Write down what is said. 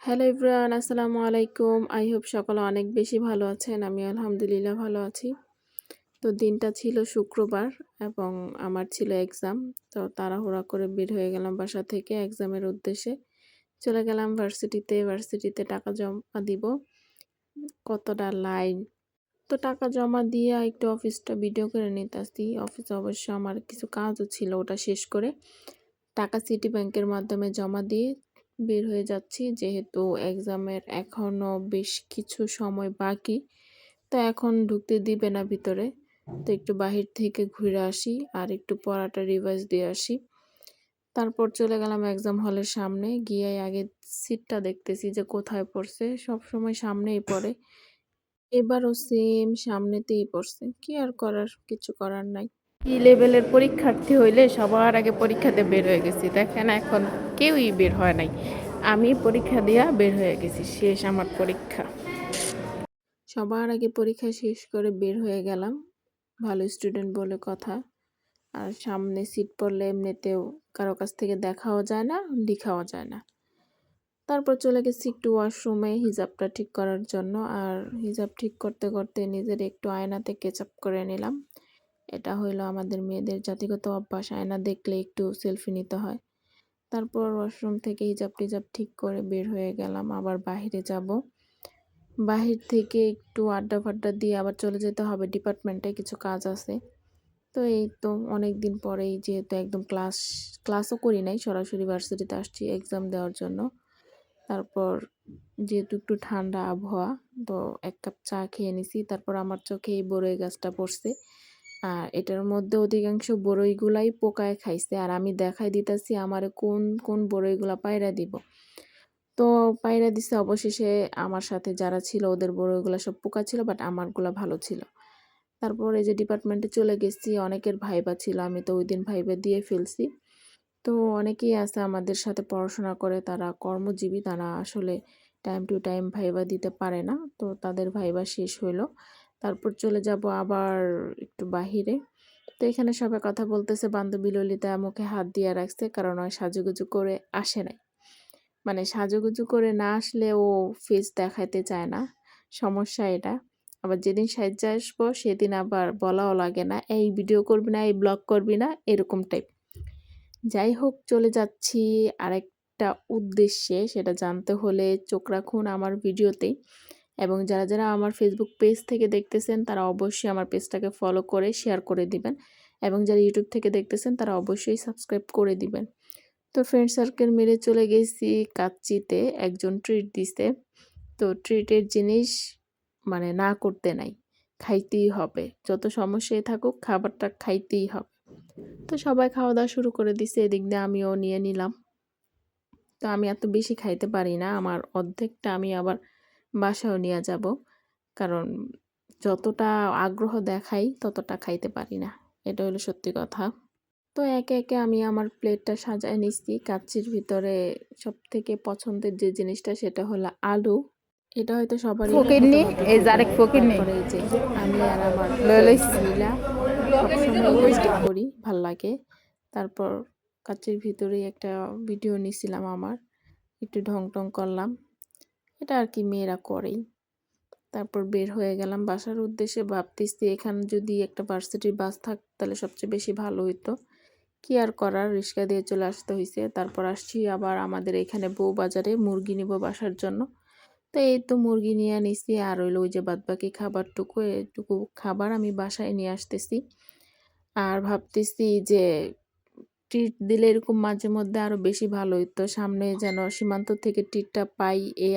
Hello everyone, আসসালামু আলাইকুম। I hope সকলে অনেক বেশি ভালো আছেন। আমি আলহামদুলিল্লাহ ভালো আছি। তো দিনটা ছিল শুক্রবার এবং আমার ছিল এক্সাম। তো তাড়াহুড়া করে বের হয়ে গেলাম বাসা থেকে এক্সামের উদ্দেশ্যে। চলে গেলাম ভার্সিটিতে। ভার্সিটিতে টাকা জমা দিব। কতটা লাইন! তো টাকা জমা দিয়ে একটু অফিসটা ভিডিও করে নিতেছি। অফিসে অবশ্য আমার কিছু কাজও ছিল, ওটা শেষ করে টাকা সিটি ব্যাংকের মাধ্যমে জমা দিয়ে বের হয়ে যাচ্ছি। যেহেতু এক্সামের এখনো বেশ কিছু সময় বাকি, তো এখন ঢুকতে দিবে না ভিতরে। তো একটু বাহির থেকে ঘুরে আসি আর একটু পড়াটা রিভাইজ দিয়ে আসি। তারপর চলে গেলাম এক্সাম হলের সামনে। গিয়ে আগে সিটটা দেখতেছি যে কোথায় পড়ছে। সবসময় সামনেই পড়ে। এবারও সেম সামনেতেই পড়ছে। কি আর করার? কিছু করার নাই। ই লেভেলের পরীক্ষার্থী হইলে সবার আগে পরীক্ষাতে বের হয়ে গেছি। দেখেন এখন কেউই বের হয় নাই। আমি পরীক্ষা দিয়া বের হয়ে গেছি। শেষ আমার পরীক্ষা। সবার আগে পরীক্ষা শেষ করে বের হয়ে গেলাম। ভালো স্টুডেন্ট বলে কথা। আর সামনে সিট পড়লে এমনিতেও কারো কাছ থেকে দেখাও যায় না, লিখাও যায় না। তারপর চলে গেছি একটু ওয়াশরুমে হিজাবটা ঠিক করার জন্য। আর হিজাব ঠিক করতে করতে নিজের একটু আয়নাতে কেচাপ করে নিলাম। এটা হইলো আমাদের মেয়েদের জাতিগত অভ্যাস, আয়না দেখলে একটু সেলফি নিতে হয়। তারপর ওয়াশরুম থেকে হিজাব-টিজাব ঠিক করে বের হয়ে গেলাম। আবার বাহিরে যাব। বাহির থেকে একটু আড্ডা-ফাড্ডা দিয়ে আবার চলে যেতে হবে ডিপার্টমেন্টে, কিছু কাজ আছে। তো এই তো অনেকদিন পরেই যেহেতু একদম ক্লাসও করি নাই, সরাসরি ভার্সিটিতে আসছি এক্সাম দেওয়ার জন্য। তারপর যেহেতু একটু ঠান্ডা আবহাওয়া, তো ১ কাপ চা খেয়ে নিছি। তারপর আমার চোখে এই বড়ই গাছটা পড়ছে। আর এটার মধ্যে অধিকাংশ বড়ইগুলাই পোকায় খাইছে। আর আমি দেখাই দিতেছি আমারে কোন বড়ইগুলা পাইড়া দিব। তো পাইড়া দিছে অবশেষে। আমার সাথে যারা ছিল ওদের বড়ইগুলা সব পোকা ছিল, বাট আমারগুলা ভালো ছিল। তারপর এই যে ডিপার্টমেন্টে চলে গেছি, অনেকের ভাইবা ছিল। আমি তো ওইদিন ভাইবা দিয়ে ফেলছি। তো অনেকেই আছে আমাদের সাথে পড়াশোনা করে, তারা কর্মজীবী, তারা আসলে টাইম টু টাইম ভাইবা দিতে পারে না। তো তাদের ভাইবা শেষ হইলো। তারপর চলে যাব আবার একটু বাহিরে। তো এখানে সবাই কথা বলতেছে, বান্ধবী ললিতা মুখে হাত দিয়ে রাখছে, কারণ ও সাজুগুজু করে আসে নাই। মানে সাজুগুজু করে না আসলে ও ফেস দেখাইতে চায় না, সমস্যা এটা। আবার যেদিন সাইজ্জা আসবো সেদিন আবার বলাও লাগে না, এই ভিডিও করবি না, এই ব্লগ করবি না, এরকম টাইপ। যাই হোক, চলে যাচ্ছি আরেকটা উদ্দেশ্যে। সেটা জানতে হলে চোখ রাখুন আমার ভিডিওতে। এবং যারা আমার ফেসবুক পেজ থেকে দেখতেছেন তারা অবশ্যই আমার পেজটাকে ফলো করে শেয়ার করে দিবেন। এবং যারা ইউটিউব থেকে দেখতেছেন তারা অবশ্যই সাবস্ক্রাইব করে দিবেন। তো ফ্রেন্ড সার্কেল মিলে চলে গেছি কাচ্চিতে। একজন ট্রিট দিছে। তো ট্রিটের জিনিস মানে না করতে নাই। খাইতেই হবে। যত সমস্যাই থাকুক খাবারটা খাইতেই হবে। তো সবাই খাওয়া-দাওয়া শুরু করে দিছে। এদিক দিয়ে আমিও নিয়ে নিলাম। তো আমি এত বেশি খাইতে পারি না। আমার অর্ধেকটা আমি আবার বাসায়ও নিয়ে যাব। কারণ যতটা আগ্রহ দেখাই ততটা খাইতে পারি না। এটা হলো সত্যি কথা। তো একে আমি আমার প্লেটটা সাজায় নিচ্ছি। কাচ্চির ভিতরে সবথেকে পছন্দের যে জিনিসটা সেটা হলো আলু। এটা হয়তো সবারই ফকিরনি মতামত এই ভিন্ন। জারেক ফকিরনি তারপরে এই যে আমি আর আমার লয়ে ফ্রেন্ডস লইছি মিলা সবসময় হিসাব করি, ভাল লাগে। তারপর কাচ্চির ভিতরেই একটা ভিডিও নিছিলাম আমার। একটু ঢং করলাম। এটা আর কি মেয়েরা করেই। তারপর বের হয়ে গেলাম বাসার উদ্দেশ্যে। ভাবতেছি এখানে যদি একটা ভার্সিটির বাস থাকতো তাহলে সবচেয়ে বেশি ভালো হইতো। কি আর করার, রিক্সা দিয়ে চলে আসতে হইছে। তারপর আসছি আবার আমাদের এখানে বউবাজারে মুরগি নিব বাসার জন্য। তো এই তো মুরগি নিয়ে নিছি। আর হইলো ওই যে বাদবাকি খাবারটুকু, এটুকু খাবার আমি বাসায় নিয়ে আসতেছি। আর ভাবতেছি যে ট্রিট দিলে এরকম মাঝে মধ্যে আরো বেশি ভালো হইতো। সামনে যেন সীমান্ত থেকে ট্রিটটা পাই, এই